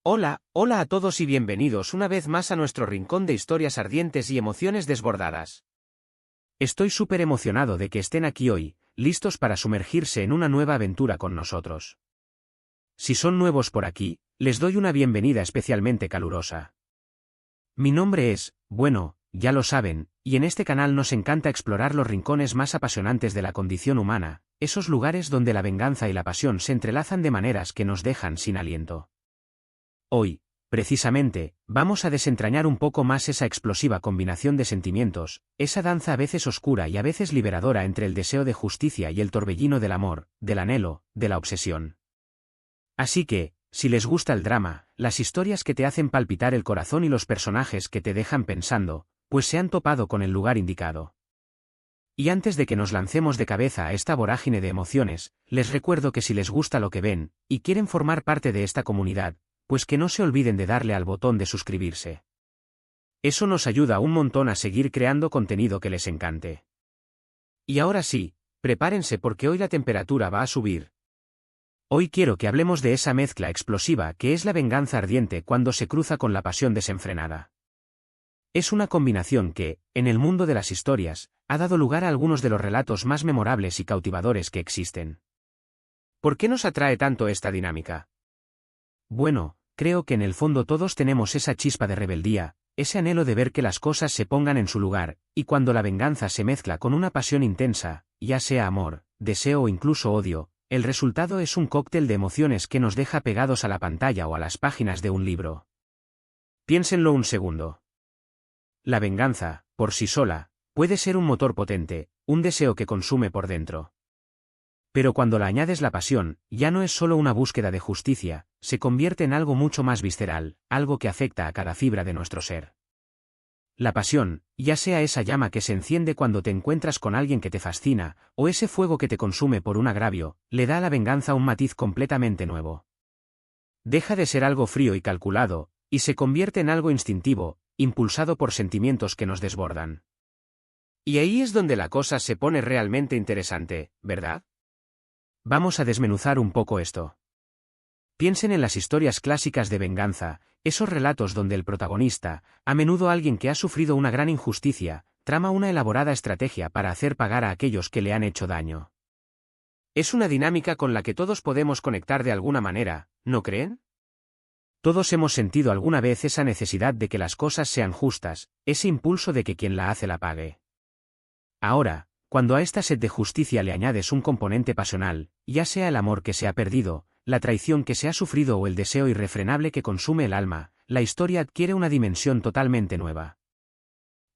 Hola, hola a todos y bienvenidos una vez más a nuestro rincón de historias ardientes y emociones desbordadas. Estoy súper emocionado de que estén aquí hoy, listos para sumergirse en una nueva aventura con nosotros. Si son nuevos por aquí, les doy una bienvenida especialmente calurosa. Mi nombre es, bueno, ya lo saben, y en este canal nos encanta explorar los rincones más apasionantes de la condición humana, esos lugares donde la venganza y la pasión se entrelazan de maneras que nos dejan sin aliento. Hoy, precisamente, vamos a desentrañar un poco más esa explosiva combinación de sentimientos, esa danza a veces oscura y a veces liberadora entre el deseo de justicia y el torbellino del amor, del anhelo, de la obsesión. Así que, si les gusta el drama, las historias que te hacen palpitar el corazón y los personajes que te dejan pensando, pues se han topado con el lugar indicado. Y antes de que nos lancemos de cabeza a esta vorágine de emociones, les recuerdo que si les gusta lo que ven, y quieren formar parte de esta comunidad, pues que no se olviden de darle al botón de suscribirse. Eso nos ayuda un montón a seguir creando contenido que les encante. Y ahora sí, prepárense porque hoy la temperatura va a subir. Hoy quiero que hablemos de esa mezcla explosiva que es la venganza ardiente cuando se cruza con la pasión desenfrenada. Es una combinación que, en el mundo de las historias, ha dado lugar a algunos de los relatos más memorables y cautivadores que existen. ¿Por qué nos atrae tanto esta dinámica? Bueno, creo que en el fondo todos tenemos esa chispa de rebeldía, ese anhelo de ver que las cosas se pongan en su lugar, y cuando la venganza se mezcla con una pasión intensa, ya sea amor, deseo o incluso odio, el resultado es un cóctel de emociones que nos deja pegados a la pantalla o a las páginas de un libro. Piénsenlo un segundo. La venganza, por sí sola, puede ser un motor potente, un deseo que consume por dentro. Pero cuando la añades la pasión, ya no es solo una búsqueda de justicia, se convierte en algo mucho más visceral, algo que afecta a cada fibra de nuestro ser. La pasión, ya sea esa llama que se enciende cuando te encuentras con alguien que te fascina, o ese fuego que te consume por un agravio, le da a la venganza un matiz completamente nuevo. Deja de ser algo frío y calculado, y se convierte en algo instintivo, impulsado por sentimientos que nos desbordan. Y ahí es donde la cosa se pone realmente interesante, ¿verdad? Vamos a desmenuzar un poco esto. Piensen en las historias clásicas de venganza, esos relatos donde el protagonista, a menudo alguien que ha sufrido una gran injusticia, trama una elaborada estrategia para hacer pagar a aquellos que le han hecho daño. Es una dinámica con la que todos podemos conectar de alguna manera, ¿no creen? Todos hemos sentido alguna vez esa necesidad de que las cosas sean justas, ese impulso de que quien la hace la pague. Ahora, cuando a esta sed de justicia le añades un componente pasional, ya sea el amor que se ha perdido, la traición que se ha sufrido o el deseo irrefrenable que consume el alma, la historia adquiere una dimensión totalmente nueva.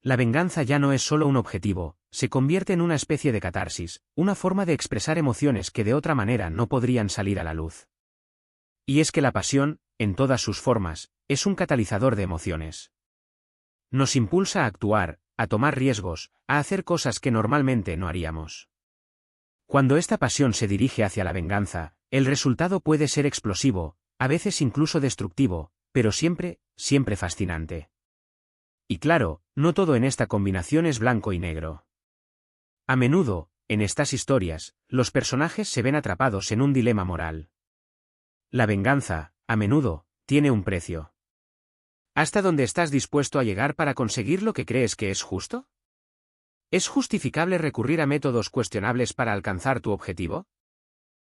La venganza ya no es solo un objetivo, se convierte en una especie de catarsis, una forma de expresar emociones que de otra manera no podrían salir a la luz. Y es que la pasión, en todas sus formas, es un catalizador de emociones. Nos impulsa a actuar, a tomar riesgos, a hacer cosas que normalmente no haríamos. Cuando esta pasión se dirige hacia la venganza, el resultado puede ser explosivo, a veces incluso destructivo, pero siempre, siempre fascinante. Y claro, no todo en esta combinación es blanco y negro. A menudo, en estas historias, los personajes se ven atrapados en un dilema moral. La venganza, a menudo, tiene un precio. ¿Hasta dónde estás dispuesto a llegar para conseguir lo que crees que es justo? ¿Es justificable recurrir a métodos cuestionables para alcanzar tu objetivo?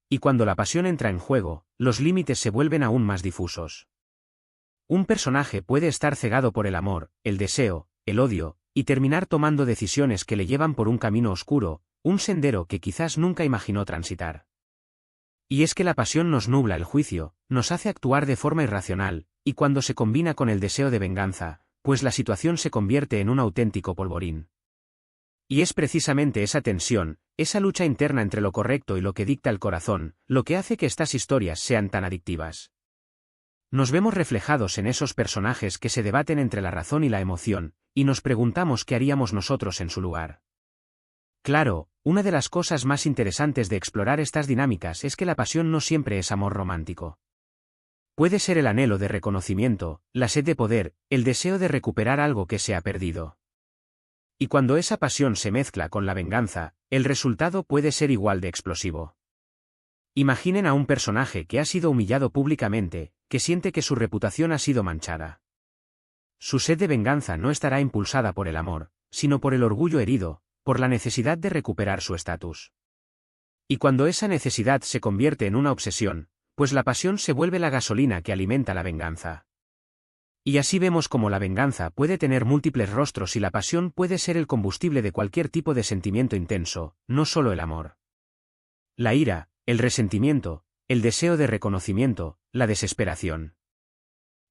Y cuando la pasión entra en juego, los límites se vuelven aún más difusos. Un personaje puede estar cegado por el amor, el deseo, el odio, y terminar tomando decisiones que le llevan por un camino oscuro, un sendero que quizás nunca imaginó transitar. Y es que la pasión nos nubla el juicio, nos hace actuar de forma irracional, y cuando se combina con el deseo de venganza, pues la situación se convierte en un auténtico polvorín. Y es precisamente esa tensión, esa lucha interna entre lo correcto y lo que dicta el corazón, lo que hace que estas historias sean tan adictivas. Nos vemos reflejados en esos personajes que se debaten entre la razón y la emoción, y nos preguntamos qué haríamos nosotros en su lugar. Claro, una de las cosas más interesantes de explorar estas dinámicas es que la pasión no siempre es amor romántico. Puede ser el anhelo de reconocimiento, la sed de poder, el deseo de recuperar algo que se ha perdido. Y cuando esa pasión se mezcla con la venganza, el resultado puede ser igual de explosivo. Imaginen a un personaje que ha sido humillado públicamente, que siente que su reputación ha sido manchada. Su sed de venganza no estará impulsada por el amor, sino por el orgullo herido, por la necesidad de recuperar su estatus. Y cuando esa necesidad se convierte en una obsesión, pues la pasión se vuelve la gasolina que alimenta la venganza. Y así vemos cómo la venganza puede tener múltiples rostros y la pasión puede ser el combustible de cualquier tipo de sentimiento intenso, no solo el amor. La ira, el resentimiento, el deseo de reconocimiento, la desesperación.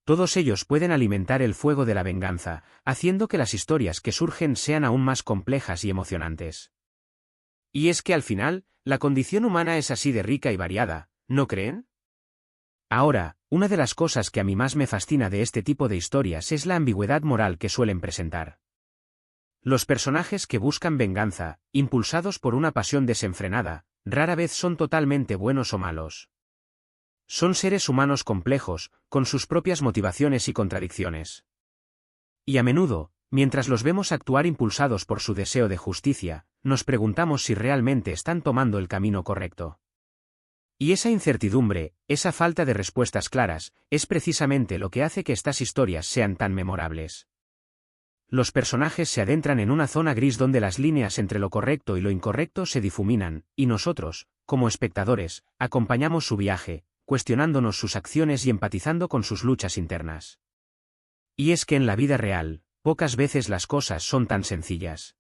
Todos ellos pueden alimentar el fuego de la venganza, haciendo que las historias que surgen sean aún más complejas y emocionantes. Y es que al final, la condición humana es así de rica y variada, ¿no creen? Ahora, una de las cosas que a mí más me fascina de este tipo de historias es la ambigüedad moral que suelen presentar. Los personajes que buscan venganza, impulsados por una pasión desenfrenada, rara vez son totalmente buenos o malos. Son seres humanos complejos, con sus propias motivaciones y contradicciones. Y a menudo, mientras los vemos actuar impulsados por su deseo de justicia, nos preguntamos si realmente están tomando el camino correcto. Y esa incertidumbre, esa falta de respuestas claras, es precisamente lo que hace que estas historias sean tan memorables. Los personajes se adentran en una zona gris donde las líneas entre lo correcto y lo incorrecto se difuminan, y nosotros, como espectadores, acompañamos su viaje, cuestionándonos sus acciones y empatizando con sus luchas internas. Y es que en la vida real, pocas veces las cosas son tan sencillas.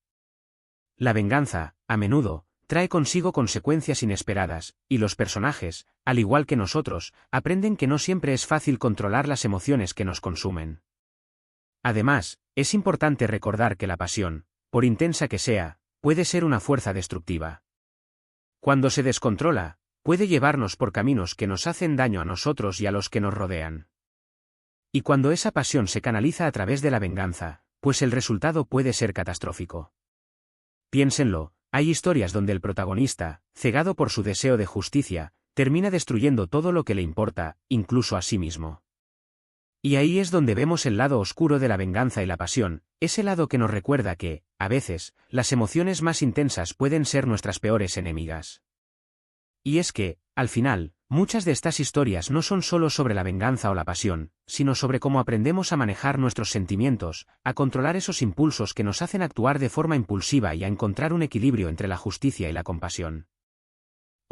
La venganza, a menudo, trae consigo consecuencias inesperadas, y los personajes, al igual que nosotros, aprenden que no siempre es fácil controlar las emociones que nos consumen. Además, es importante recordar que la pasión, por intensa que sea, puede ser una fuerza destructiva. Cuando se descontrola, puede llevarnos por caminos que nos hacen daño a nosotros y a los que nos rodean. Y cuando esa pasión se canaliza a través de la venganza, pues el resultado puede ser catastrófico. Piénsenlo, hay historias donde el protagonista, cegado por su deseo de justicia, termina destruyendo todo lo que le importa, incluso a sí mismo. Y ahí es donde vemos el lado oscuro de la venganza y la pasión, ese lado que nos recuerda que, a veces, las emociones más intensas pueden ser nuestras peores enemigas. Y es que, al final, muchas de estas historias no son solo sobre la venganza o la pasión, sino sobre cómo aprendemos a manejar nuestros sentimientos, a controlar esos impulsos que nos hacen actuar de forma impulsiva y a encontrar un equilibrio entre la justicia y la compasión.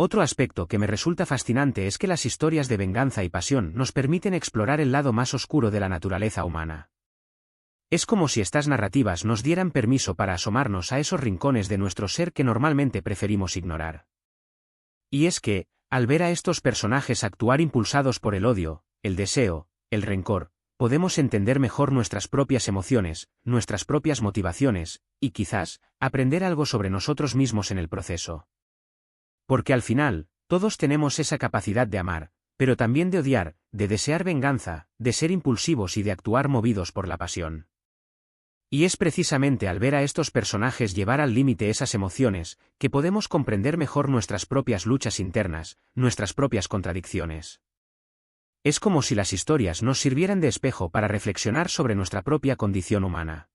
Otro aspecto que me resulta fascinante es que las historias de venganza y pasión nos permiten explorar el lado más oscuro de la naturaleza humana. Es como si estas narrativas nos dieran permiso para asomarnos a esos rincones de nuestro ser que normalmente preferimos ignorar. Y es que, al ver a estos personajes actuar impulsados por el odio, el deseo, el rencor, podemos entender mejor nuestras propias emociones, nuestras propias motivaciones, y quizás, aprender algo sobre nosotros mismos en el proceso. Porque al final, todos tenemos esa capacidad de amar, pero también de odiar, de desear venganza, de ser impulsivos y de actuar movidos por la pasión. Y es precisamente al ver a estos personajes llevar al límite esas emociones, que podemos comprender mejor nuestras propias luchas internas, nuestras propias contradicciones. Es como si las historias nos sirvieran de espejo para reflexionar sobre nuestra propia condición humana.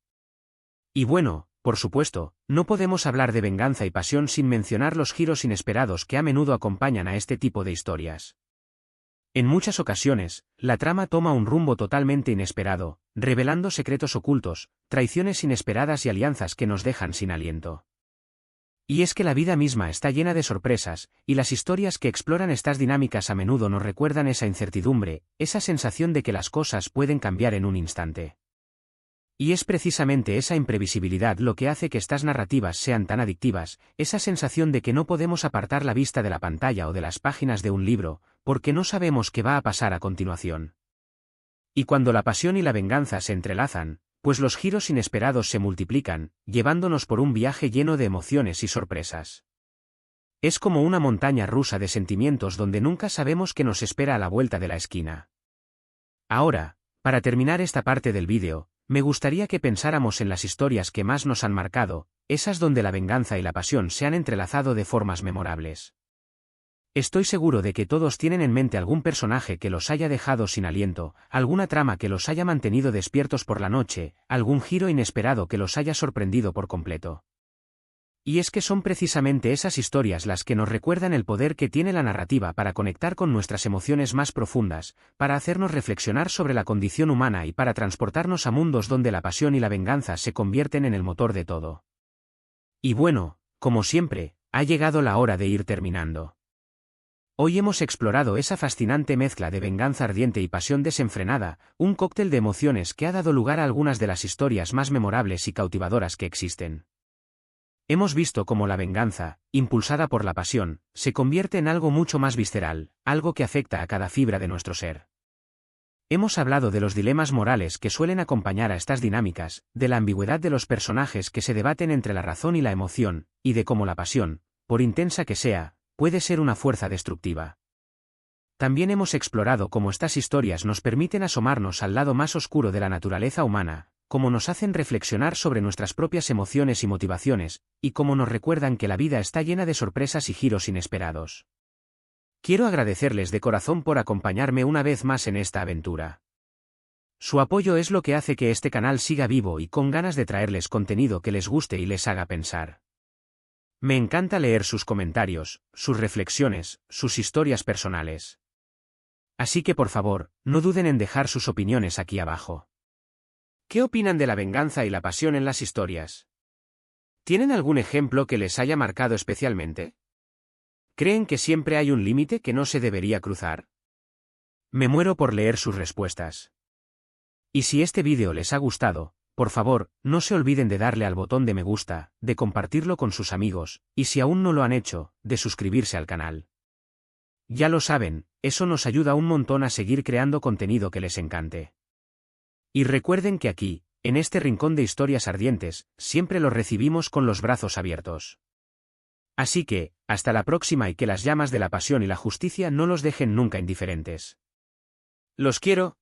Y bueno, por supuesto, no podemos hablar de venganza y pasión sin mencionar los giros inesperados que a menudo acompañan a este tipo de historias. En muchas ocasiones, la trama toma un rumbo totalmente inesperado, revelando secretos ocultos, traiciones inesperadas y alianzas que nos dejan sin aliento. Y es que la vida misma está llena de sorpresas, y las historias que exploran estas dinámicas a menudo nos recuerdan esa incertidumbre, esa sensación de que las cosas pueden cambiar en un instante. Y es precisamente esa imprevisibilidad lo que hace que estas narrativas sean tan adictivas, esa sensación de que no podemos apartar la vista de la pantalla o de las páginas de un libro, porque no sabemos qué va a pasar a continuación. Y cuando la pasión y la venganza se entrelazan, pues los giros inesperados se multiplican, llevándonos por un viaje lleno de emociones y sorpresas. Es como una montaña rusa de sentimientos donde nunca sabemos qué nos espera a la vuelta de la esquina. Ahora, para terminar esta parte del vídeo, me gustaría que pensáramos en las historias que más nos han marcado, esas donde la venganza y la pasión se han entrelazado de formas memorables. Estoy seguro de que todos tienen en mente algún personaje que los haya dejado sin aliento, alguna trama que los haya mantenido despiertos por la noche, algún giro inesperado que los haya sorprendido por completo. Y es que son precisamente esas historias las que nos recuerdan el poder que tiene la narrativa para conectar con nuestras emociones más profundas, para hacernos reflexionar sobre la condición humana y para transportarnos a mundos donde la pasión y la venganza se convierten en el motor de todo. Y bueno, como siempre, ha llegado la hora de ir terminando. Hoy hemos explorado esa fascinante mezcla de venganza ardiente y pasión desenfrenada, un cóctel de emociones que ha dado lugar a algunas de las historias más memorables y cautivadoras que existen. Hemos visto cómo la venganza, impulsada por la pasión, se convierte en algo mucho más visceral, algo que afecta a cada fibra de nuestro ser. Hemos hablado de los dilemas morales que suelen acompañar a estas dinámicas, de la ambigüedad de los personajes que se debaten entre la razón y la emoción, y de cómo la pasión, por intensa que sea, puede ser una fuerza destructiva. También hemos explorado cómo estas historias nos permiten asomarnos al lado más oscuro de la naturaleza humana, cómo nos hacen reflexionar sobre nuestras propias emociones y motivaciones, y cómo nos recuerdan que la vida está llena de sorpresas y giros inesperados. Quiero agradecerles de corazón por acompañarme una vez más en esta aventura. Su apoyo es lo que hace que este canal siga vivo y con ganas de traerles contenido que les guste y les haga pensar. Me encanta leer sus comentarios, sus reflexiones, sus historias personales. Así que por favor, no duden en dejar sus opiniones aquí abajo. ¿Qué opinan de la venganza y la pasión en las historias? ¿Tienen algún ejemplo que les haya marcado especialmente? ¿Creen que siempre hay un límite que no se debería cruzar? Me muero por leer sus respuestas. Y si este vídeo les ha gustado, por favor, no se olviden de darle al botón de me gusta, de compartirlo con sus amigos, y si aún no lo han hecho, de suscribirse al canal. Ya lo saben, eso nos ayuda un montón a seguir creando contenido que les encante. Y recuerden que aquí, en este rincón de historias ardientes, siempre los recibimos con los brazos abiertos. Así que, hasta la próxima y que las llamas de la pasión y la justicia no los dejen nunca indiferentes. Los quiero,